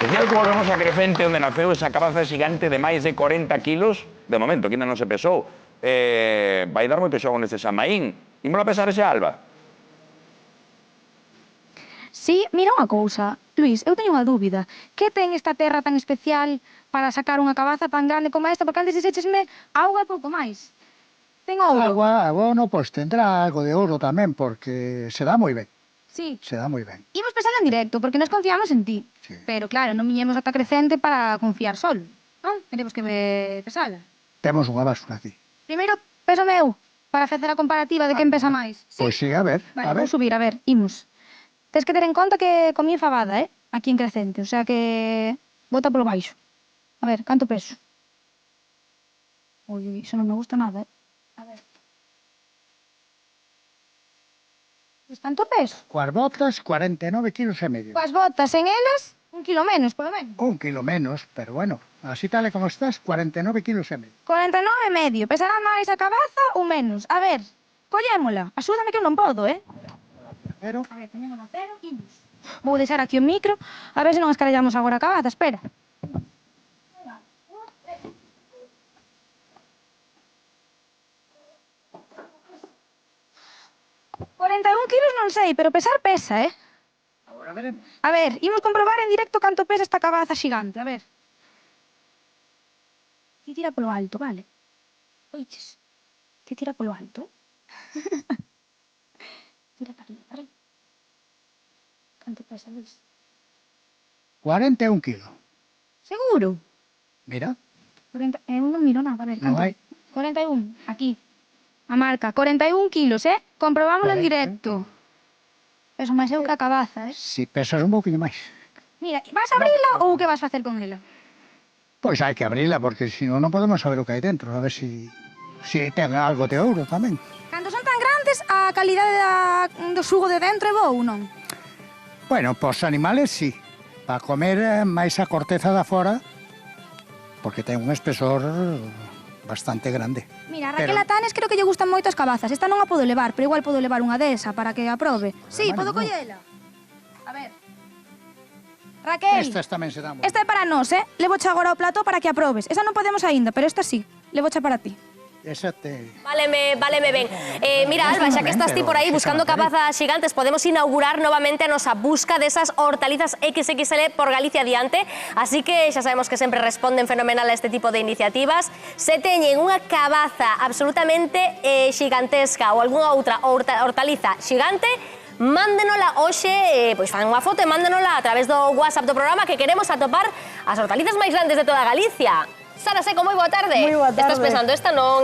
Especial que volvemos a Crecente, onde naceu esa cabaza xigante de máis de 40 kilos, de momento, que ainda non se pesou. Vai dar moito xogo neste San Maín. Ímola pesar ese Alba? Sí, mira unha cousa. Luís, eu teño unha dúbida. Que ten esta terra tan especial para sacar unha cabaza tan grande como esta? Porque antes dixéchesme auga e pouco máis. Ten ouro? Agua no, pues tendrá algo de ouro tamén, porque se dá moi ben. Sí. Se dá moi ben. Imos pesala en directo, porque nos confiamos en ti. Sí. Pero claro, non viñemos ata Crecente para confiar solo. Non? Teremos que pesala. Temos unha báscula aquí. Primeiro, peso meu, para facer a comparativa de quen pesa máis. Pois sí, a ver, Vale, a ver. vou subir, a ver, imos. Tens que ter en conta que comí fabada, aquí en Crecente, o sea que bota polo baixo. A ver, canto peso? Ui, iso non me gusta nada, A ver. Pois canto peso? Coas botas, 49 kilos e medio. Coas botas en elas, 1 kilo menos, polo menos. 1 kilo menos, pero bueno, así tal e como estás, 49 kilos e medio. 49 e medio. Pesará máis a cabaza ou menos? A ver, collémola. Axúdame que eu non podo, Pero, A ver, teñemos a cero, imos. Vou deixar aquí o micro, a ver se non escarallamos agora a cabaza, espera. 41 kilos non sei, pero pesar pesa, agora veremos. A ver, imos comprobar en directo canto pesa esta cabaza xigante, a ver. Ti tira polo alto, vale? Oiches? Ti tira polo alto, Tira para arriba, Canto pesa, Luís? 41 kilos. Seguro? Mira, 40, eu non miro nada, a ver, non canto? hai. 41, aquí. A marca, 41 kilos, Comprobámoslo en directo. Peso máis eu que a cabaza, Si pesas un pouquinho máis. Mira, vas a abrila ou que vas facer con ela? Pois hai que abrila, porque si non, non podemos saber o que hai dentro. A ver si ten algo de ouro tamén. Cando son tan grandes, a calidade do sugo de dentro é boa ou non? Bueno, pos animales, sí. Para comer máis a corteza da fora, porque ten un espesor bastante grande. Mira, a Pero- Raquel Atanes creo que lle gustan moito as cabazas. Esta non a podo levar, pero igual podo levar unha desa para que a probe. Sí, Vale, podo no. collela. A ver. Raquel, Estas tamén se dan moi esta é para nós, Levoche agora ao plato para que a probes. Esa non podemos aínda, pero esta sí. Levoche para ti. Esa te... Váleme ben. Mira, Alba, xa que estás ti por aí buscando cabazas xigantes, podemos inaugurar novamente a nosa busca desas hortalizas XXL por Galicia adiante. Así que xa sabemos que sempre responden fenomenal a este tipo de iniciativas. Se teñen unha cabaza absolutamente xigantesca ou algunha outra hortaliza xigante, mándenola hoxe, pois fan unha foto e mándenola a través do WhatsApp do programa, que queremos atopar as hortalizas máis grandes de toda Galicia. Sara Seco, moi boa tarde. Moi boa tarde. Estás pensando, esta non...